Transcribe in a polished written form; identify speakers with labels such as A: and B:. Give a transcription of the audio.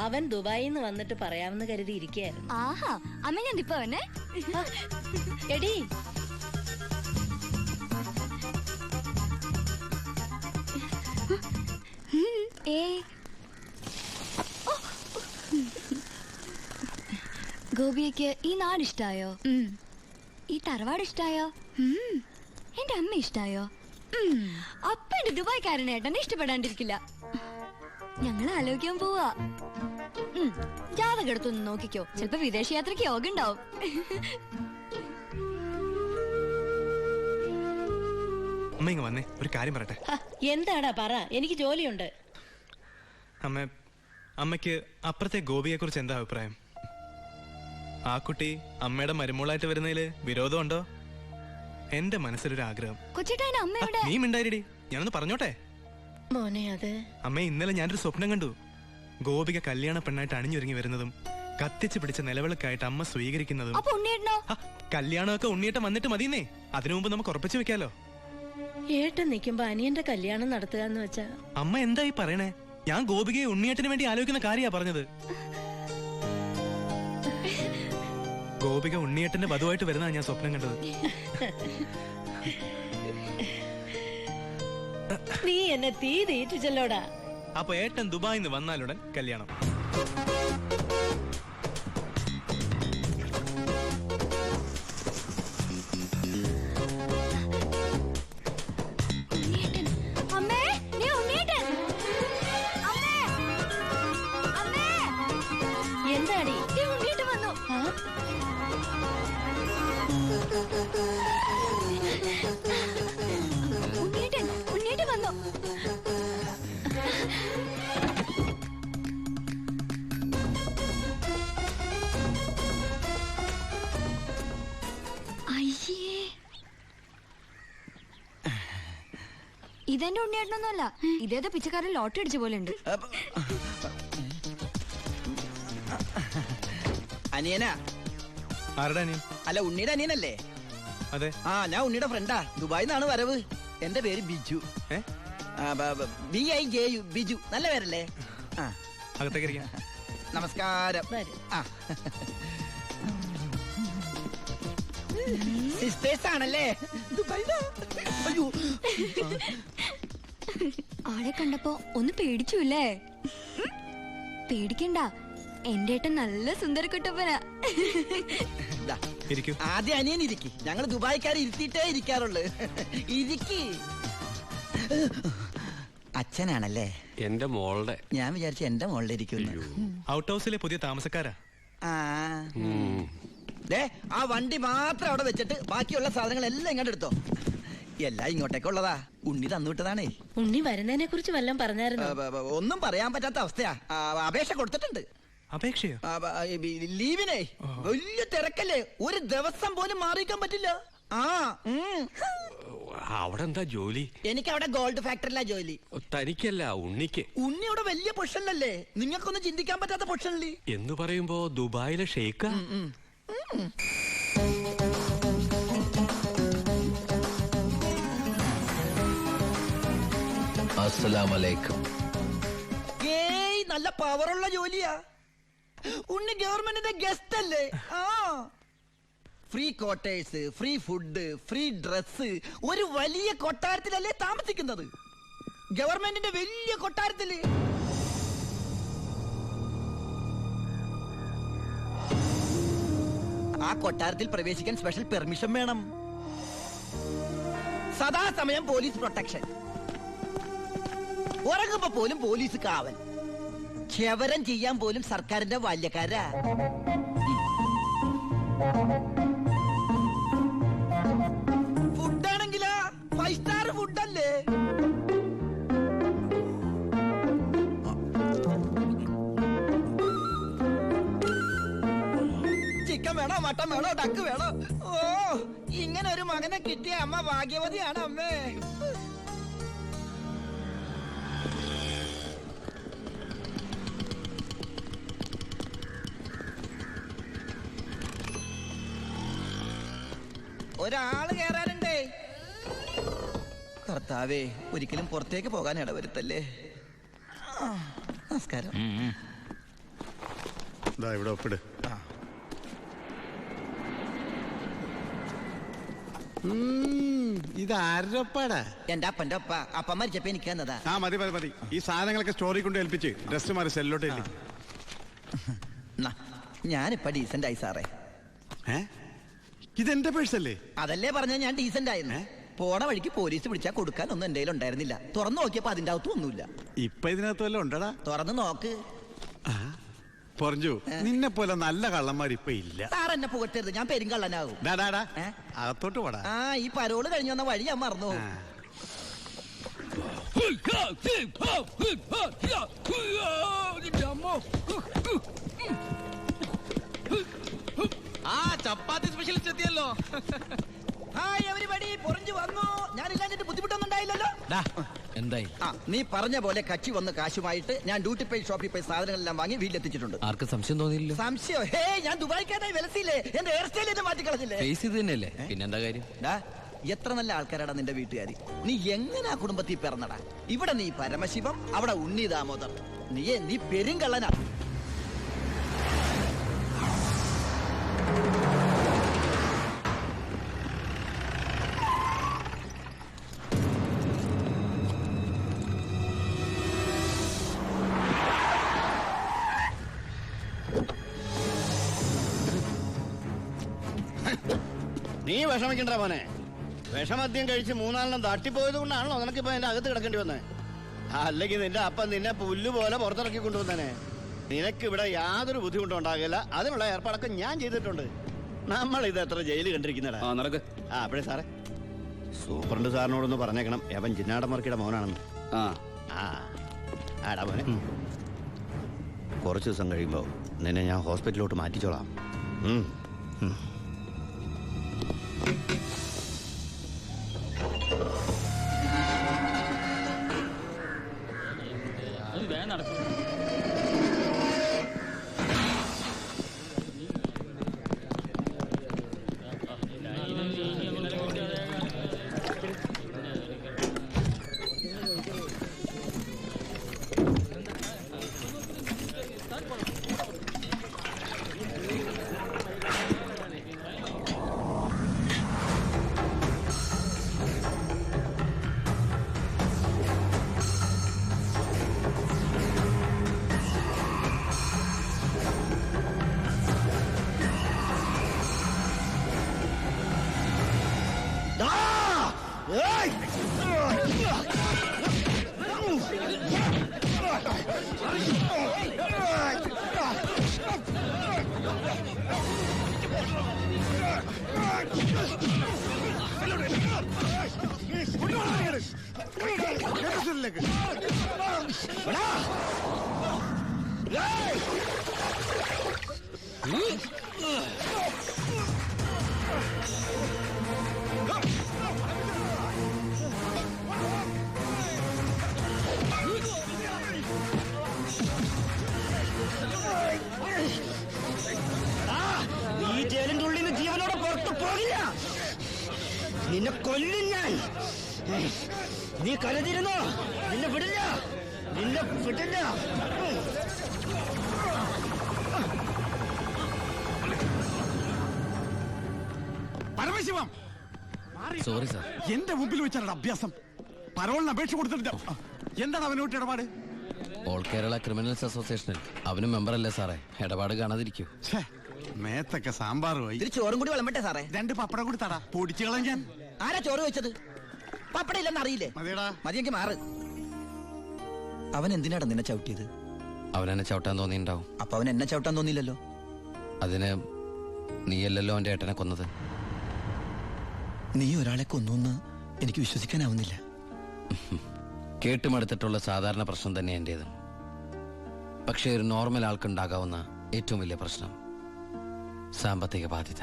A: അവൻ ദുബായിൽ നിന്ന് വന്നിട്ട് പറയാമെന്ന് കരുതി ഇരിക്കുകയായിരുന്നു.
B: ആഹാ അമ്മ ഞാൻ ഇപ്പൊ വന്നെ.
A: എടി
B: ഗോപിയക്ക് ഈ നാട് ഇഷ്ടായോ? ഈ തറവാട് ഇഷ്ടായോ? എന്റെ അമ്മ ഇഷ്ടായോ? അപ്പ എന്റെ ദുബായ്ക്കാരനേട്ടനെ ഇഷ്ടപ്പെടാണ്ടിരിക്കില്ല. ഞങ്ങൾ ആലോചിക്കാൻ പോവാ. ജാതകം എടുത്തൊന്ന് നോക്കിക്കോ, ചിലപ്പോ വിദേശ യാത്രക്ക് യോഗ ഉണ്ടാവും.
C: വന്നേ, ഒരു കാര്യം പറയട്ടെ.
A: എന്താടാ പറ, എനിക്ക് ജോലിയുണ്ട്.
C: അമ്മയ്ക്ക് അപ്പുറത്തെ ഗോപിയെ കുറിച്ച് എന്താ അഭിപ്രായം? ആ കുട്ടി അമ്മയുടെ മരുമോളായിട്ട് വരുന്നതില് വിരോധമുണ്ടോ? എന്റെ മനസ്സിലൊരു ആഗ്രഹം. നീ മിണ്ടായിരടി, ഞാനൊന്ന് പറഞ്ഞോട്ടെ.
A: മോനെ അത്
C: അമ്മ, ഇന്നലെ ഞാനൊരു സ്വപ്നം കണ്ടു. ഗോപിക കല്യാണ പെണ്ണായിട്ട് അണിഞ്ഞൊരുങ്ങി വരുന്നതും കത്തിച്ച് പിടിച്ച നിലവിളക്കായിട്ട് അമ്മ സ്വീകരിക്കുന്നതും. കല്യാണമൊക്കെ ഉണ്ണിയേട്ടൻ വന്നിട്ട് മതിയെന്നേ, അതിനു മുമ്പ് നമുക്ക് ഉറപ്പിച്ചു വെക്കാലോ.
A: ഏട്ടൻ നിൽക്കുമ്പോ അനിയന്റെ കല്യാണം നടത്തുക എന്ന് വെച്ചാ
C: അമ്മ എന്തായി പറയണേ? ഞാൻ ഗോപികയെ ഉണ്ണിയേട്ടന് വേണ്ടി ആലോചിക്കുന്ന കാര്യാ പറഞ്ഞത്. ഗോപിക ഉണ്ണിയേട്ടന്റെ വധുവായിട്ട് വരുന്നതാ ഞാൻ സ്വപ്നം കണ്ടത്.
A: നീ എന്നെ തീ തീറ്റിച്ചല്ലോടാ.
C: അപ്പൊ ഏട്ടൻ ദുബായിൽ നിന്ന് വന്നാലുടൻ കല്യാണം.
A: എന്താടി
B: വന്നു. ഉണ്ണിയേട്ടൻ വന്നു. അയ്യേ, ഇതെന്റെ ഉണ്ണിയേട്ടനൊന്നുമല്ല, ഇതേതോ പിച്ചക്കാരൻ ലോട്ടറി അടിച്ച പോലെ ഉണ്ട്.
D: അനിയനാ?
C: ആരുടെ അനിയൻ?
D: അല്ല, ഉണ്ണിയുടെ അനിയനല്ലേ?
C: അതെ.
D: ആ, ഞാൻ ഉണ്ണിയുടെ ഫ്രണ്ടാ. ദുബായിൽ നിന്നാണ് വരവ്. എന്റെ പേര് ബിജു. BIJU, ബിജു. നല്ല പേരല്ലേ?
C: അകത്തേക്ക്.
D: നമസ്കാരം. സിസ്റ്റേഴ്സ് ആണല്ലേ? അയ്യോ,
B: ആളെ കണ്ടപ്പോ ഒന്ന് പേടിച്ചുല്ലേ? പേടിക്കണ്ട, എന്റെ ഏട്ടൻ നല്ല സുന്ദരക്കുട്ടപ്പനാ.
D: ആദ്യം അനിയൻ ഇരിക്കി. ഞങ്ങൾ ദുബായിക്കാരെ ഇരുത്തിയിട്ടേ ഇരിക്കാറുള്ളു. ഇരിക്കി. അച്ഛനാണല്ലേ?
E: എന്റെ മോളുടെ.
D: ഞാൻ വിചാരിച്ചു എന്റെ മോളുടെ ഇരിക്കുന്നു.
C: ഔട്ട് ഹൗസിലെ പുതിയ താമസക്കാരാ.
D: ആ വണ്ടി മാത്രം അവിടെ വെച്ചിട്ട് ബാക്കിയുള്ള സാധനങ്ങളെല്ലാം ഇങ്ങോട്ട് എടുത്തോ. എല്ലാം ഇങ്ങോട്ടേക്കുള്ളതാ. ഉണ്ണി തന്നുവിട്ടതാണേ.
A: ഉണ്ണി വരുന്നതിനെ കുറിച്ച് വല്ലതും പറഞ്ഞായിരുന്നു?
D: ഒന്നും പറയാൻ പറ്റാത്ത അവസ്ഥയാ. അപേക്ഷ കൊടുത്തിട്ടുണ്ട്.
C: അപേക്ഷയോ?
D: ലീവിനെ. വലിയ തിരക്കല്ലേ, ഒരു ദിവസം പോലും മാറിയിക്കാൻ പറ്റില്ല.
E: അവിടെ എന്താ ജോലി?
D: എനിക്ക് അവിടെ ഗോൾഡ് ഫാക്ടറിയിലാ ജോലി.
E: തനിക്കല്ല, ഉണ്ണിക്ക്.
D: ഉണ്ണി അവിടെ വലിയ പൊസിഷനിലല്ലേ? നിങ്ങൾക്കൊന്നും ചിന്തിക്കാൻ പറ്റാത്ത പൊസിഷനില്ലേ
E: എന്ന് പറയുമ്പോ ദുബായിലെ ഷെയ്ക്കാ.
F: അസ്സലാമലൈക്കും.
D: ഏയ്, നല്ല പവറുള്ള ജോലിയാ. ഉണ്ണി ഗവൺമെന്റിന്റെ ഗസ്റ്റ് അല്ലേ? Free quarters, free food, free dress. ഒരു വലിയ കൊട്ടാരത്തിലല്ലേ താമസിക്കുന്നത്? ഗവൺമെന്റിന്റെ വലിയ കൊട്ടാരത്തില്. ആ കൊട്ടാരത്തിൽ പ്രവേശിക്കാൻ സ്പെഷ്യൽ പെർമിഷൻ വേണം. സദാസമയം പോലീസ് പ്രൊട്ടക്ഷൻ. ഉറങ്ങുമ്പോ പോലും പോലീസ് കാവൽ. ക്ഷവരം ചെയ്യാൻ പോലും സർക്കാരിന്റെ ബാല്യക്കാരാ. ഫുഡാണെങ്കിലാ 5 സ്റ്റാർ ഫുഡല്ലേ? ചിക്കൻ വേണോ, മട്ടൻ വേണോ, ഡക്ക് വേണോ? ഓ, ഇങ്ങനെ ഒരു മകനെ കിട്ടിയ അമ്മ ഭാഗ്യവതിയാണ് അമ്മേ. ഒരാള് കേറാനുണ്ടേ. കർത്താവേ, ഒരിക്കലും പുറത്തേക്ക് പോകാൻ ഇടവരുത്തല്ലേ. നമസ്കാരം.
F: ഇവിടെ ഒപ്പിട്. ഇത് ആരുടെ ഒപ്പാടാ?
D: എന്റെ അപ്പന്റെ ഒപ്പ. അപ്പം മരിച്ചപ്പോ എനിക്ക് തന്നതാ.
F: ആ മതി മതി മതി. ഈ സാധനങ്ങളൊക്കെ സ്റ്റോറി കൊണ്ട് ഏൽപ്പിച്ച് ഡ്രസ് മാറി സെല്ലോട്ട്
D: ഞാനിപ്പ ഡീസന്റ് ആയി സാറേ.
F: ഇതെന്റെ പേഴ്സല്ലേ?
D: അതല്ലേ പറഞ്ഞ ഞാൻ ഡീസന്റ് ആയിരുന്നു. പോണ വഴിക്ക് പോലീസ് പിടിച്ചാ കൊടുക്കാൻ ഒന്നും എന്റെ ഉണ്ടായിരുന്നില്ല. തുറന്നു നോക്കിയപ്പോ അതിന്റെ അകത്തും ഒന്നുമില്ല.
F: ഇപ്പൊ ഇതിനകത്ത് വല്ലതും ഉണ്ടടാ?
D: തുറന്നു നോക്ക്.
F: പറഞ്ഞു നിന്നെ പോലെ നല്ല കള്ളന്മാർ ഇപ്പൊ ഇല്ല.
D: സാർ എന്നെ പുകട്ടരുത്, ഞാൻ പെരുങ്കള്ളനാകും.
F: അകത്തോട്ട് പോടാ.
D: ആ ഈ പരോള് കഴിഞ്ഞു വന്ന വഴി ഞാൻ മറന്നു.
C: ആ ചപ്പാത്തി സ്പെഷ്യലിസ്റ്റ് എത്തിയല്ലോ.
D: ഹായ് എവരിബഡി, പൊറിഞ്ഞു വന്നു. ഞാനില്ലാഞ്ഞിട്ട് ബുദ്ധിമുട്ടൊന്നുണ്ടായില്ലല്ലോ.
G: എന്തായി?
D: നീ പറഞ്ഞ പോലെ കച്ചി വന്ന് കാശുമായിട്ട് ഞാൻ ഡ്യൂട്ടി പെയ്ഡ് ഷോപ്പിൽ പോയി സാധനങ്ങളെല്ലാം വാങ്ങി വീട്ടിലെത്തിച്ചിട്ടുണ്ട്.
G: ആർക്കും സംശയം തോന്നിയില്ല?
D: സംശയം? ഹേ, ഞാൻ ദുബായിക്കാരായി വിലസില്ലേ? എന്റെ ഹെയർ സ്റ്റൈൽ എന്നെ മാറ്റിക്കളഞ്ഞില്ലേ?
G: ഫേസ് ഇത് തന്നെയല്ലേ, പിന്നെന്താ കാര്യം?
D: എത്ര നല്ല ആൾക്കാരാടാ നിന്റെ വീട്ടുകാരി. നീ എങ്ങനെ ആ കുടുംബത്തിൽ പിറന്നടാ? ഇവിടെ നീ പരമശിവം, അവിടെ ഉണ്ണി ദാമോദർ. നീ പെരുങ്കള്ളനാ.
H: നീ വിഷമിക്കണ്ട മോനെ. വിഷമദ്യം കഴിച്ച് 3-4 തട്ടിപ്പോയത് കൊണ്ടാണല്ലോ നിനക്കിപ്പോ എന്റെ അകത്ത് കിടക്കേണ്ടി വന്നേ. അല്ലെങ്കിൽ നിന്റെ അപ്പൻ നിന്നെ പുല്ല് പോലെ പുറത്തിറക്കി കൊണ്ടുവന്നേ. നിനക്ക് ഇവിടെ യാതൊരു ബുദ്ധിമുട്ടും ഉണ്ടാകില്ല. അതിനുള്ള ഏർപ്പാടൊക്കെ ഞാൻ ചെയ്തിട്ടുണ്ട്. നമ്മൾ ഇത് എത്ര ജയില് കണ്ടിരിക്കുന്നടാ. അപ്പഴേ സാറേ, സൂപ്രണ്ട് സാറിനോടൊന്ന് പറഞ്ഞേക്കണം എവൻ ജിന്നാടമർക്കിയുടെ മോനാണെന്ന്. ആടാ മോനെ, കുറച്ച് ദിവസം കഴിയുമ്പോ നിന്നെ ഞാൻ ഹോസ്പിറ്റലിലോട്ട് മാറ്റിച്ചോളാം. ഈ ജയിലിന്റെ ഉള്ളിൽ നിന്ന് ജീവനോടെ പുറത്തു പോകില്ല. നിന്നെ കൊല്ലും ഞാൻ. നീ കരുതിരുന്നോ? നിന്നെ വിടില്ല, നിന്നെ വിടില്ല.
F: Paramasivam,
G: sorry sir.
F: എന്റെ മുമ്പിൽ വെച്ചാണ് അഭ്യാസം. പരോളിന് അപേക്ഷ കൊടുത്തിട്ടില്ല. എന്താണ് അവനോട്ട് ഇടപാട്?
G: ഓൾ കേരള ക്രിമിനൽസ് അസോസിയേഷനിൽ അവനും മെമ്പറല്ലേ സാറേ. ഇടപാട് കാണാതിരിക്കൂ.
F: മേത്തൊക്കെ സാമ്പാർ പോയി.
D: ഇതിൽ ചോറും കൂടി വിളമ്പട്ടെ സാറേ?
F: 2 പപ്പടം കൂടി തടാ, പൊടിച്ചു കളഞ്ഞാൻ.
D: ആരാ ചോറ് വെച്ചത്? പപ്പടം ഇല്ലെന്ന് അറിയില്ലേ? മതിയെങ്കിൽ മാറ്. അവൻ എന്തിനാടാ നിന്നെ ചവിട്ടിയത്?
G: അവനെന്നെ ചവിട്ടാൻ തോന്നിയിട്ടുണ്ടാവും.
D: അപ്പൊ അവൻ എന്നെ ചവിട്ടാൻ തോന്നിയില്ലല്ലോ.
G: അതിന് നീയല്ലല്ലോ അവന്റെ ഏട്ടനെ കൊന്നത്.
D: നീ ഒരാളെ കൊന്നു എനിക്ക് വിശ്വസിക്കാനാവുന്നില്ല.
G: കേട്ടുമടുത്തിട്ടുള്ള സാധാരണ പ്രശ്നം തന്നെ എന്റേതും. പക്ഷേ ഒരു നോർമൽ ആൾക്കുണ്ടാകാവുന്ന ഏറ്റവും വലിയ പ്രശ്നം സാമ്പത്തിക ബാധ്യത.